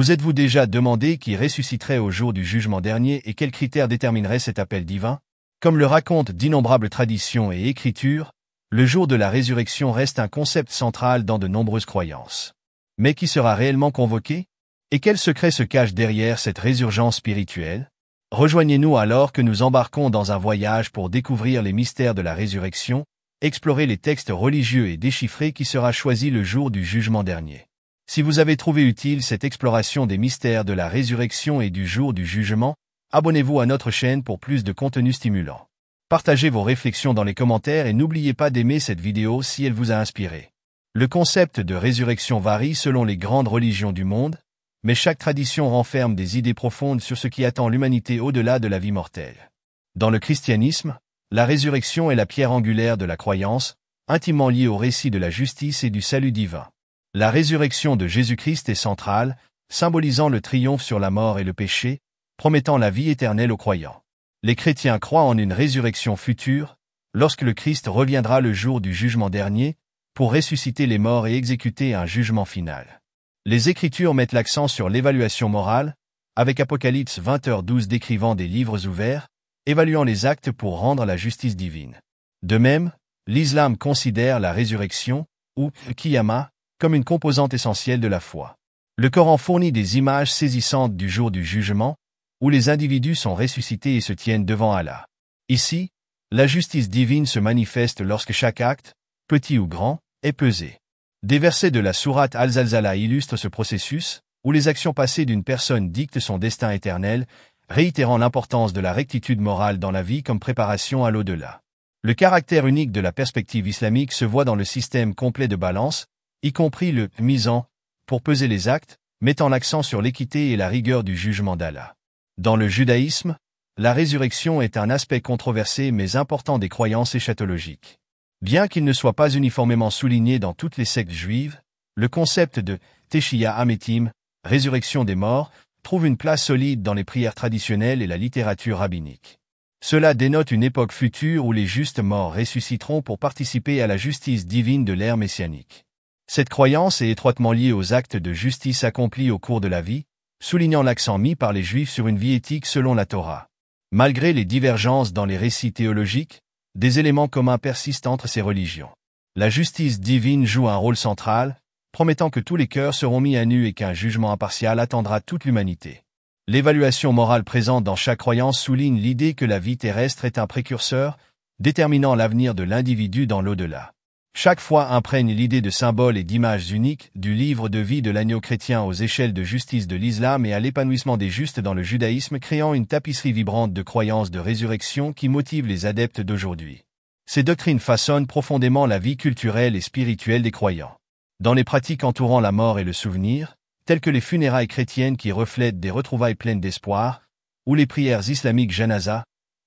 Vous êtes-vous déjà demandé qui ressusciterait au jour du jugement dernier et quels critères détermineraient cet appel divin? Comme le racontent d'innombrables traditions et écritures, le jour de la résurrection reste un concept central dans de nombreuses croyances. Mais qui sera réellement convoqué? Et quel secret se cache derrière cette résurgence spirituelle? Rejoignez-nous alors que nous embarquons dans un voyage pour découvrir les mystères de la résurrection, explorer les textes religieux et déchiffrer qui sera choisi le jour du jugement dernier. Si vous avez trouvé utile cette exploration des mystères de la résurrection et du jour du jugement, abonnez-vous à notre chaîne pour plus de contenu stimulant. Partagez vos réflexions dans les commentaires et n'oubliez pas d'aimer cette vidéo si elle vous a inspiré. Le concept de résurrection varie selon les grandes religions du monde, mais chaque tradition renferme des idées profondes sur ce qui attend l'humanité au-delà de la vie mortelle. Dans le christianisme, la résurrection est la pierre angulaire de la croyance, intimement liée au récit de la justice et du salut divin. La résurrection de Jésus-Christ est centrale, symbolisant le triomphe sur la mort et le péché, promettant la vie éternelle aux croyants. Les chrétiens croient en une résurrection future, lorsque le Christ reviendra le jour du jugement dernier, pour ressusciter les morts et exécuter un jugement final. Les Écritures mettent l'accent sur l'évaluation morale, avec Apocalypse 20h12 décrivant des livres ouverts, évaluant les actes pour rendre la justice divine. De même, l'islam considère la résurrection, ou Qiyamah, comme une composante essentielle de la foi. Le Coran fournit des images saisissantes du jour du jugement, où les individus sont ressuscités et se tiennent devant Allah. Ici, la justice divine se manifeste lorsque chaque acte, petit ou grand, est pesé. Des versets de la sourate Al-Zalzala illustrent ce processus, où les actions passées d'une personne dictent son destin éternel, réitérant l'importance de la rectitude morale dans la vie comme préparation à l'au-delà. Le caractère unique de la perspective islamique se voit dans le système complet de balance, y compris le « misant », pour peser les actes, mettant l'accent sur l'équité et la rigueur du jugement d'Allah. Dans le judaïsme, la résurrection est un aspect controversé mais important des croyances eschatologiques. Bien qu'il ne soit pas uniformément souligné dans toutes les sectes juives, le concept de Teshia Hametim, résurrection des morts, trouve une place solide dans les prières traditionnelles et la littérature rabbinique. Cela dénote une époque future où les justes morts ressusciteront pour participer à la justice divine de l'ère messianique. Cette croyance est étroitement liée aux actes de justice accomplis au cours de la vie, soulignant l'accent mis par les Juifs sur une vie éthique selon la Torah. Malgré les divergences dans les récits théologiques, des éléments communs persistent entre ces religions. La justice divine joue un rôle central, promettant que tous les cœurs seront mis à nu et qu'un jugement impartial attendra toute l'humanité. L'évaluation morale présente dans chaque croyance souligne l'idée que la vie terrestre est un précurseur, déterminant l'avenir de l'individu dans l'au-delà. Chaque foi imprègne l'idée de symboles et d'images uniques, du livre de vie de l'agneau chrétien aux échelles de justice de l'islam et à l'épanouissement des justes dans le judaïsme, créant une tapisserie vibrante de croyances de résurrection qui motive les adeptes d'aujourd'hui. Ces doctrines façonnent profondément la vie culturelle et spirituelle des croyants. Dans les pratiques entourant la mort et le souvenir, telles que les funérailles chrétiennes qui reflètent des retrouvailles pleines d'espoir, ou les prières islamiques janaza,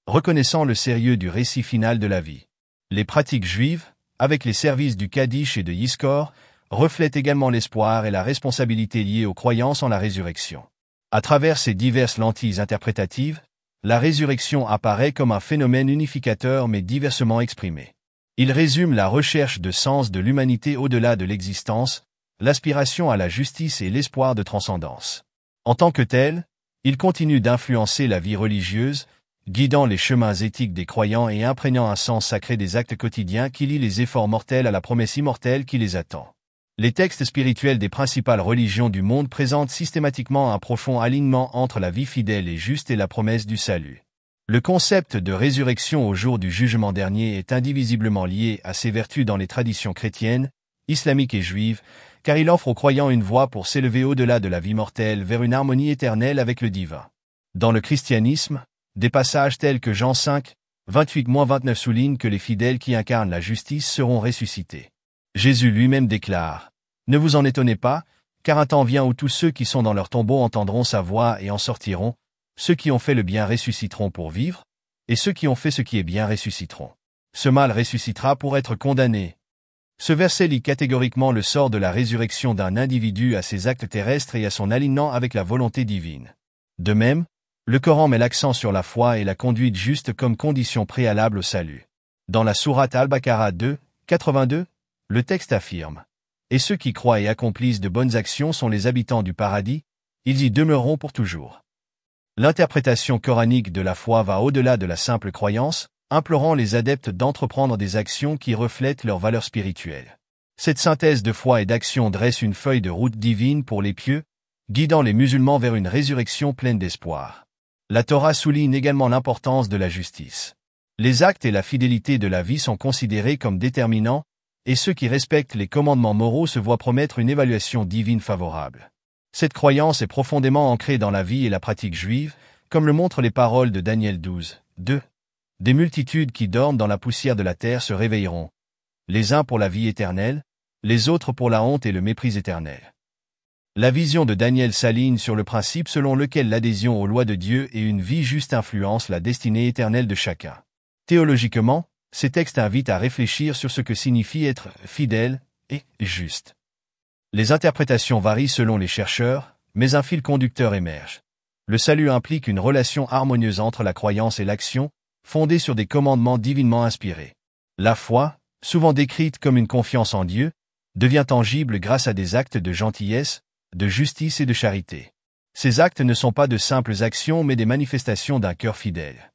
reconnaissant le sérieux du récit final de la vie. Les pratiques juives, avec les services du Kaddish et de Yizkor, reflètent également l'espoir et la responsabilité liée aux croyances en la résurrection. À travers ces diverses lentilles interprétatives, la résurrection apparaît comme un phénomène unificateur mais diversement exprimé. Il résume la recherche de sens de l'humanité au-delà de l'existence, l'aspiration à la justice et l'espoir de transcendance. En tant que tel, il continue d'influencer la vie religieuse, guidant les chemins éthiques des croyants et imprégnant un sens sacré des actes quotidiens qui lient les efforts mortels à la promesse immortelle qui les attend. Les textes spirituels des principales religions du monde présentent systématiquement un profond alignement entre la vie fidèle et juste et la promesse du salut. Le concept de résurrection au jour du jugement dernier est indivisiblement lié à ses vertus dans les traditions chrétiennes, islamiques et juives, car il offre aux croyants une voie pour s'élever au-delà de la vie mortelle vers une harmonie éternelle avec le divin. Dans le christianisme, des passages tels que Jean 5, 28-29 soulignent que les fidèles qui incarnent la justice seront ressuscités. Jésus lui-même déclare « Ne vous en étonnez pas, car un temps vient où tous ceux qui sont dans leur tombeau entendront sa voix et en sortiront, ceux qui ont fait le bien ressusciteront pour vivre, et ceux qui ont fait ce qui est bien ressusciteront. Ce mal ressuscitera pour être condamné. » Ce verset lie catégoriquement le sort de la résurrection d'un individu à ses actes terrestres et à son alignement avec la volonté divine. De même, le Coran met l'accent sur la foi et la conduite juste comme condition préalable au salut. Dans la sourate Al-Baqarah 2, 82, le texte affirme « Et ceux qui croient et accomplissent de bonnes actions sont les habitants du paradis, ils y demeureront pour toujours. L'interprétation coranique de la foi va au-delà de la simple croyance, implorant les adeptes d'entreprendre des actions qui reflètent leurs valeurs spirituelles. Cette synthèse de foi et d'action dresse une feuille de route divine pour les pieux, guidant les musulmans vers une résurrection pleine d'espoir. La Torah souligne également l'importance de la justice. Les actes et la fidélité de la vie sont considérés comme déterminants, et ceux qui respectent les commandements moraux se voient promettre une évaluation divine favorable. Cette croyance est profondément ancrée dans la vie et la pratique juive, comme le montrent les paroles de Daniel 12, 2. Des multitudes qui dorment dans la poussière de la terre se réveilleront, les uns pour la vie éternelle, les autres pour la honte et le mépris éternel. La vision de Daniel s'aligne sur le principe selon lequel l'adhésion aux lois de Dieu et une vie juste influencent la destinée éternelle de chacun. Théologiquement, ces textes invitent à réfléchir sur ce que signifie être fidèle et juste. Les interprétations varient selon les chercheurs, mais un fil conducteur émerge. Le salut implique une relation harmonieuse entre la croyance et l'action, fondée sur des commandements divinement inspirés. La foi, souvent décrite comme une confiance en Dieu, devient tangible grâce à des actes de gentillesse, de justice et de charité. Ces actes ne sont pas de simples actions mais des manifestations d'un cœur fidèle.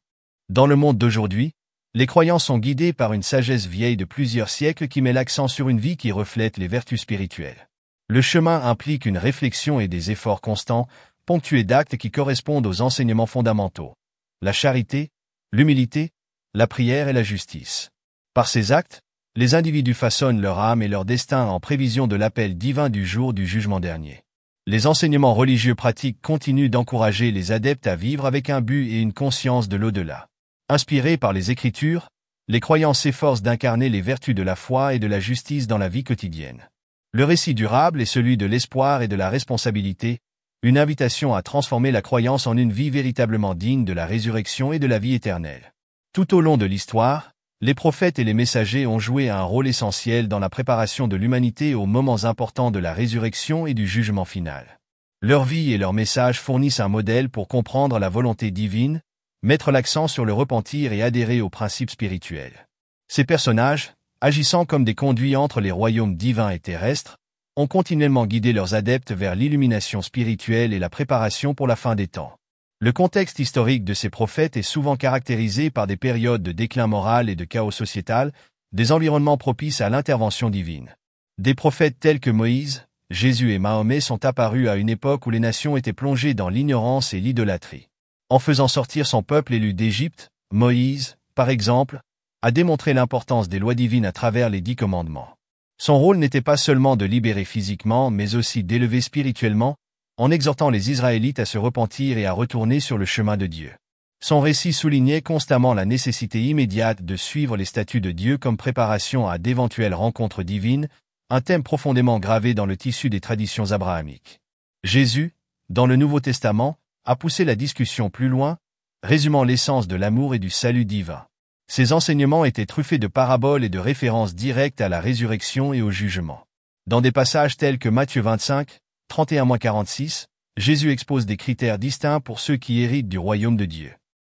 Dans le monde d'aujourd'hui, les croyants sont guidés par une sagesse vieille de plusieurs siècles qui met l'accent sur une vie qui reflète les vertus spirituelles. Le chemin implique une réflexion et des efforts constants, ponctués d'actes qui correspondent aux enseignements fondamentaux. La charité, l'humilité, la prière et la justice. Par ces actes, les individus façonnent leur âme et leur destin en prévision de l'appel divin du jour du jugement dernier. Les enseignements religieux pratiques continuent d'encourager les adeptes à vivre avec un but et une conscience de l'au-delà. Inspirés par les Écritures, les croyants s'efforcent d'incarner les vertus de la foi et de la justice dans la vie quotidienne. Le récit durable est celui de l'espoir et de la responsabilité, une invitation à transformer la croyance en une vie véritablement digne de la résurrection et de la vie éternelle. Tout au long de l'histoire, les prophètes et les messagers ont joué un rôle essentiel dans la préparation de l'humanité aux moments importants de la résurrection et du jugement final. Leur vie et leurs messages fournissent un modèle pour comprendre la volonté divine, mettre l'accent sur le repentir et adhérer aux principes spirituels. Ces personnages, agissant comme des conduits entre les royaumes divins et terrestres, ont continuellement guidé leurs adeptes vers l'illumination spirituelle et la préparation pour la fin des temps. Le contexte historique de ces prophètes est souvent caractérisé par des périodes de déclin moral et de chaos sociétal, des environnements propices à l'intervention divine. Des prophètes tels que Moïse, Jésus et Mahomet sont apparus à une époque où les nations étaient plongées dans l'ignorance et l'idolâtrie. En faisant sortir son peuple élu d'Égypte, Moïse, par exemple, a démontré l'importance des lois divines à travers les 10 commandements. Son rôle n'était pas seulement de libérer physiquement mais aussi d'élever spirituellement, en exhortant les Israélites à se repentir et à retourner sur le chemin de Dieu. Son récit soulignait constamment la nécessité immédiate de suivre les statuts de Dieu comme préparation à d'éventuelles rencontres divines, un thème profondément gravé dans le tissu des traditions abrahamiques. Jésus, dans le Nouveau Testament, a poussé la discussion plus loin, résumant l'essence de l'amour et du salut divin. Ses enseignements étaient truffés de paraboles et de références directes à la résurrection et au jugement. Dans des passages tels que Matthieu 25, 31-46, Jésus expose des critères distincts pour ceux qui héritent du royaume de Dieu.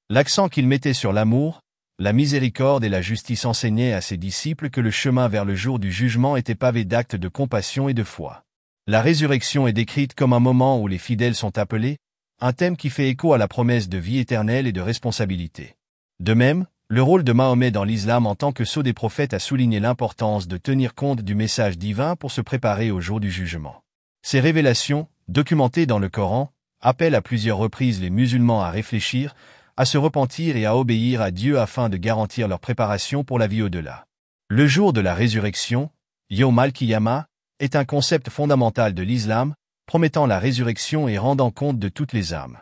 L'accent qu'il mettait sur l'amour, la miséricorde et la justice enseignait à ses disciples que le chemin vers le jour du jugement était pavé d'actes de compassion et de foi. La résurrection est décrite comme un moment où les fidèles sont appelés, un thème qui fait écho à la promesse de vie éternelle et de responsabilité. De même, le rôle de Mahomet dans l'islam en tant que sceau des prophètes a souligné l'importance de tenir compte du message divin pour se préparer au jour du jugement. Ces révélations, documentées dans le Coran, appellent à plusieurs reprises les musulmans à réfléchir, à se repentir et à obéir à Dieu afin de garantir leur préparation pour la vie au-delà. Le jour de la résurrection, Yawm al-Qiyamah, est un concept fondamental de l'islam, promettant la résurrection et rendant compte de toutes les âmes.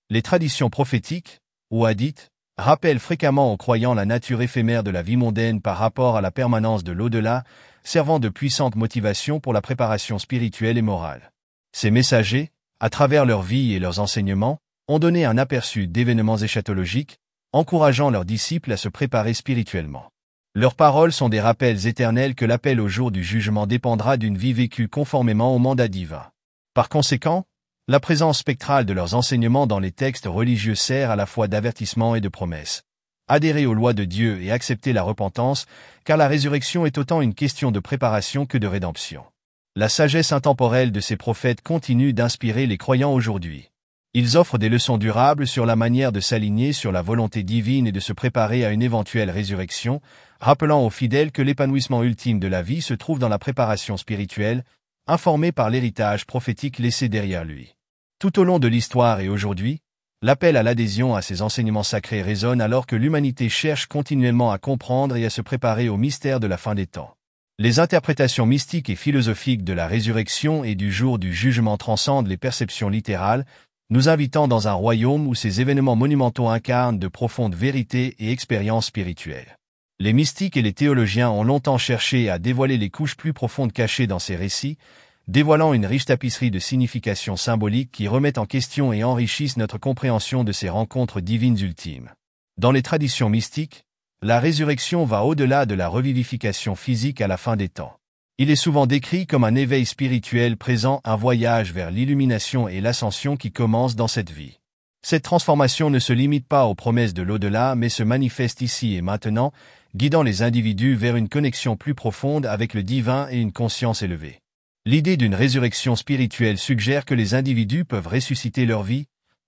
Les traditions prophétiques, ou hadiths, rappellent fréquemment aux croyants la nature éphémère de la vie mondaine par rapport à la permanence de l'au-delà, servant de puissante motivation pour la préparation spirituelle et morale. Ces messagers, à travers leur vie et leurs enseignements, ont donné un aperçu d'événements eschatologiques, encourageant leurs disciples à se préparer spirituellement. Leurs paroles sont des rappels éternels que l'appel au jour du jugement dépendra d'une vie vécue conformément au mandat divin. Par conséquent, la présence spectrale de leurs enseignements dans les textes religieux sert à la fois d'avertissement et de promesse. Adhérer aux lois de Dieu et accepter la repentance, car la résurrection est autant une question de préparation que de rédemption. La sagesse intemporelle de ces prophètes continue d'inspirer les croyants aujourd'hui. Ils offrent des leçons durables sur la manière de s'aligner sur la volonté divine et de se préparer à une éventuelle résurrection, rappelant aux fidèles que l'épanouissement ultime de la vie se trouve dans la préparation spirituelle, informée par l'héritage prophétique laissé derrière lui. Tout au long de l'histoire et aujourd'hui, l'appel à l'adhésion à ces enseignements sacrés résonne alors que l'humanité cherche continuellement à comprendre et à se préparer au mystère de la fin des temps. Les interprétations mystiques et philosophiques de la résurrection et du jour du jugement transcendent les perceptions littérales, nous invitant dans un royaume où ces événements monumentaux incarnent de profondes vérités et expériences spirituelles. Les mystiques et les théologiens ont longtemps cherché à dévoiler les couches plus profondes cachées dans ces récits, dévoilant une riche tapisserie de significations symboliques qui remettent en question et enrichissent notre compréhension de ces rencontres divines ultimes. Dans les traditions mystiques, la résurrection va au-delà de la revivification physique à la fin des temps. Il est souvent décrit comme un éveil spirituel présent, un voyage vers l'illumination et l'ascension qui commence dans cette vie. Cette transformation ne se limite pas aux promesses de l'au-delà mais se manifeste ici et maintenant, guidant les individus vers une connexion plus profonde avec le divin et une conscience élevée. L'idée d'une résurrection spirituelle suggère que les individus peuvent ressusciter leur vie,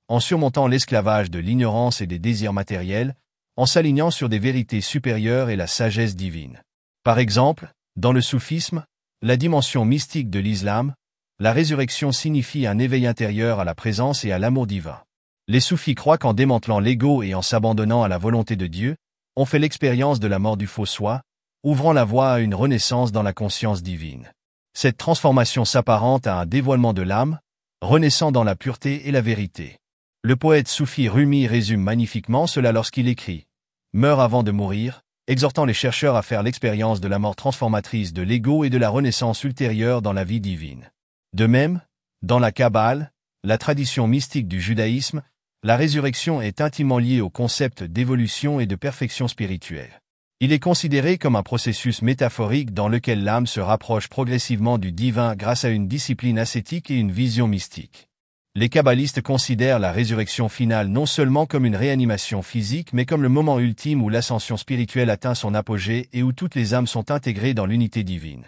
en surmontant l'esclavage de l'ignorance et des désirs matériels, en s'alignant sur des vérités supérieures et la sagesse divine. Par exemple, dans le soufisme, la dimension mystique de l'islam, la résurrection signifie un éveil intérieur à la présence et à l'amour divin. Les soufis croient qu'en démantelant l'ego et en s'abandonnant à la volonté de Dieu, on fait l'expérience de la mort du faux soi, ouvrant la voie à une renaissance dans la conscience divine. Cette transformation s'apparente à un dévoilement de l'âme, renaissant dans la pureté et la vérité. Le poète soufi Rumi résume magnifiquement cela lorsqu'il écrit « Meurs avant de mourir », exhortant les chercheurs à faire l'expérience de la mort transformatrice de l'ego et de la renaissance ultérieure dans la vie divine. De même, dans la Kabbale, la tradition mystique du judaïsme, la résurrection est intimement liée au concept d'évolution et de perfection spirituelle. Il est considéré comme un processus métaphorique dans lequel l'âme se rapproche progressivement du divin grâce à une discipline ascétique et une vision mystique. Les kabbalistes considèrent la résurrection finale non seulement comme une réanimation physique mais comme le moment ultime où l'ascension spirituelle atteint son apogée et où toutes les âmes sont intégrées dans l'unité divine.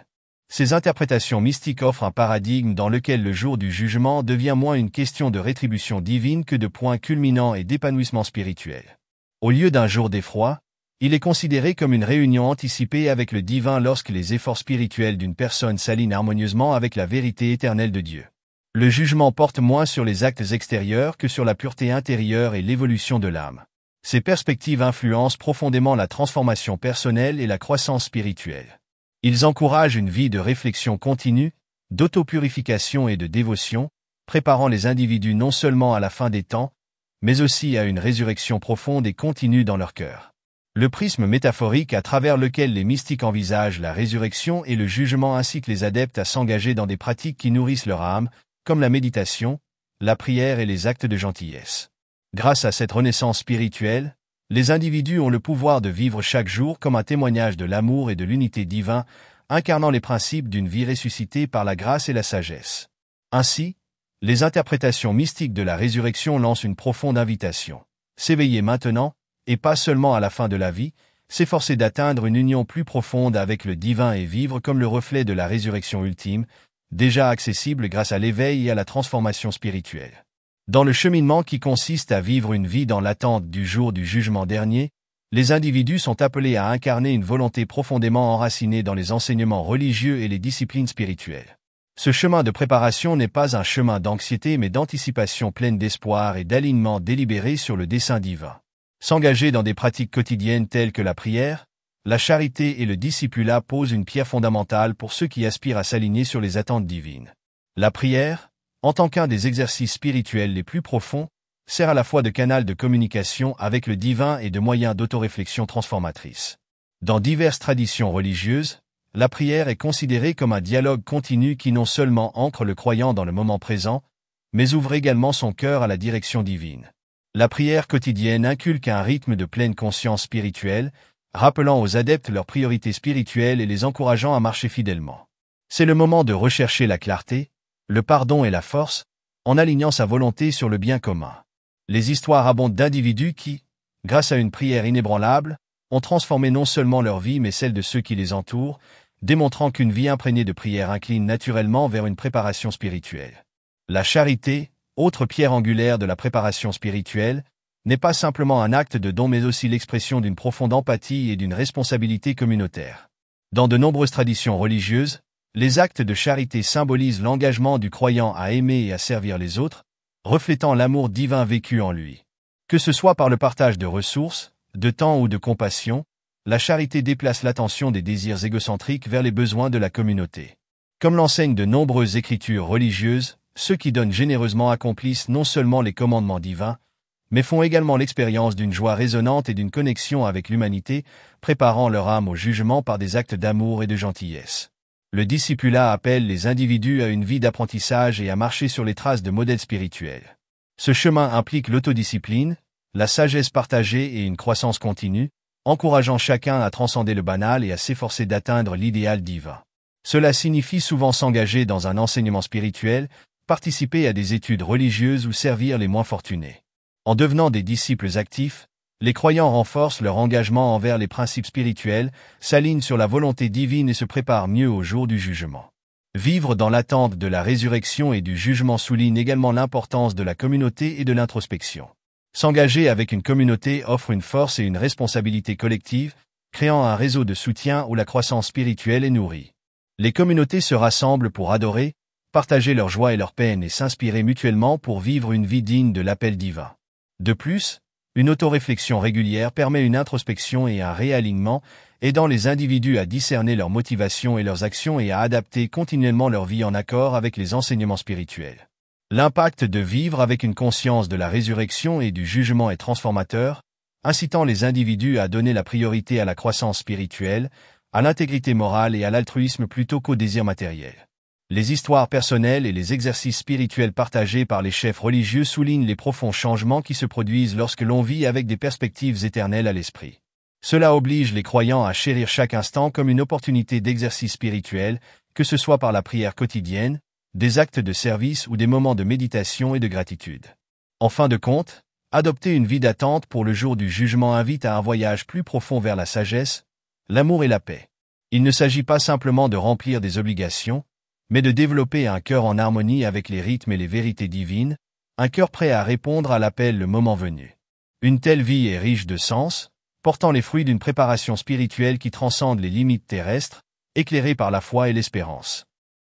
Ces interprétations mystiques offrent un paradigme dans lequel le jour du jugement devient moins une question de rétribution divine que de point culminant et d'épanouissement spirituel. Au lieu d'un jour d'effroi, il est considéré comme une réunion anticipée avec le divin lorsque les efforts spirituels d'une personne s'alignent harmonieusement avec la vérité éternelle de Dieu. Le jugement porte moins sur les actes extérieurs que sur la pureté intérieure et l'évolution de l'âme. Ces perspectives influencent profondément la transformation personnelle et la croissance spirituelle. Ils encouragent une vie de réflexion continue, d'autopurification et de dévotion, préparant les individus non seulement à la fin des temps, mais aussi à une résurrection profonde et continue dans leur cœur. Le prisme métaphorique à travers lequel les mystiques envisagent la résurrection et le jugement incite les adeptes à s'engager dans des pratiques qui nourrissent leur âme, comme la méditation, la prière et les actes de gentillesse. Grâce à cette renaissance spirituelle, les individus ont le pouvoir de vivre chaque jour comme un témoignage de l'amour et de l'unité divine, incarnant les principes d'une vie ressuscitée par la grâce et la sagesse. Ainsi, les interprétations mystiques de la résurrection lancent une profonde invitation. S'éveiller maintenant, et pas seulement à la fin de la vie, s'efforcer d'atteindre une union plus profonde avec le divin et vivre comme le reflet de la résurrection ultime, déjà accessible grâce à l'éveil et à la transformation spirituelle. Dans le cheminement qui consiste à vivre une vie dans l'attente du jour du jugement dernier, les individus sont appelés à incarner une volonté profondément enracinée dans les enseignements religieux et les disciplines spirituelles. Ce chemin de préparation n'est pas un chemin d'anxiété mais d'anticipation pleine d'espoir et d'alignement délibéré sur le dessein divin. S'engager dans des pratiques quotidiennes telles que la prière, la charité et le discipulat posent une pierre fondamentale pour ceux qui aspirent à s'aligner sur les attentes divines. La prière, en tant qu'un des exercices spirituels les plus profonds, sert à la fois de canal de communication avec le divin et de moyen d'autoréflexion transformatrice. Dans diverses traditions religieuses, la prière est considérée comme un dialogue continu qui non seulement ancre le croyant dans le moment présent, mais ouvre également son cœur à la direction divine. La prière quotidienne inculque un rythme de pleine conscience spirituelle, rappelant aux adeptes leurs priorités spirituelles et les encourageant à marcher fidèlement. C'est le moment de rechercher la clarté, le pardon et la force, en alignant sa volonté sur le bien commun. Les histoires abondent d'individus qui, grâce à une prière inébranlable, ont transformé non seulement leur vie mais celle de ceux qui les entourent, démontrant qu'une vie imprégnée de prière incline naturellement vers une préparation spirituelle. La charité, autre pierre angulaire de la préparation spirituelle, n'est pas simplement un acte de don mais aussi l'expression d'une profonde empathie et d'une responsabilité communautaire. Dans de nombreuses traditions religieuses, les actes de charité symbolisent l'engagement du croyant à aimer et à servir les autres, reflétant l'amour divin vécu en lui. Que ce soit par le partage de ressources, de temps ou de compassion, la charité déplace l'attention des désirs égocentriques vers les besoins de la communauté. Comme l'enseignent de nombreuses écritures religieuses, ceux qui donnent généreusement accomplissent non seulement les commandements divins, mais font également l'expérience d'une joie résonnante et d'une connexion avec l'humanité, préparant leur âme au jugement par des actes d'amour et de gentillesse. Le discipulat appelle les individus à une vie d'apprentissage et à marcher sur les traces de modèles spirituels. Ce chemin implique l'autodiscipline, la sagesse partagée et une croissance continue, encourageant chacun à transcender le banal et à s'efforcer d'atteindre l'idéal divin. Cela signifie souvent s'engager dans un enseignement spirituel, participer à des études religieuses ou servir les moins fortunés. En devenant des disciples actifs, les croyants renforcent leur engagement envers les principes spirituels, s'alignent sur la volonté divine et se préparent mieux au jour du jugement. Vivre dans l'attente de la résurrection et du jugement souligne également l'importance de la communauté et de l'introspection. S'engager avec une communauté offre une force et une responsabilité collective, créant un réseau de soutien où la croissance spirituelle est nourrie. Les communautés se rassemblent pour adorer, partager leur joie et leur peine et s'inspirer mutuellement pour vivre une vie digne de l'appel divin. De plus, une autoréflexion régulière permet une introspection et un réalignement, aidant les individus à discerner leurs motivations et leurs actions et à adapter continuellement leur vie en accord avec les enseignements spirituels. L'impact de vivre avec une conscience de la résurrection et du jugement est transformateur, incitant les individus à donner la priorité à la croissance spirituelle, à l'intégrité morale et à l'altruisme plutôt qu'au désir matériel. Les histoires personnelles et les exercices spirituels partagés par les chefs religieux soulignent les profonds changements qui se produisent lorsque l'on vit avec des perspectives éternelles à l'esprit. Cela oblige les croyants à chérir chaque instant comme une opportunité d'exercice spirituel, que ce soit par la prière quotidienne, des actes de service ou des moments de méditation et de gratitude. En fin de compte, adopter une vie d'attente pour le jour du jugement invite à un voyage plus profond vers la sagesse, l'amour et la paix. Il ne s'agit pas simplement de remplir des obligations, mais de développer un cœur en harmonie avec les rythmes et les vérités divines, un cœur prêt à répondre à l'appel le moment venu. Une telle vie est riche de sens, portant les fruits d'une préparation spirituelle qui transcende les limites terrestres, éclairée par la foi et l'espérance.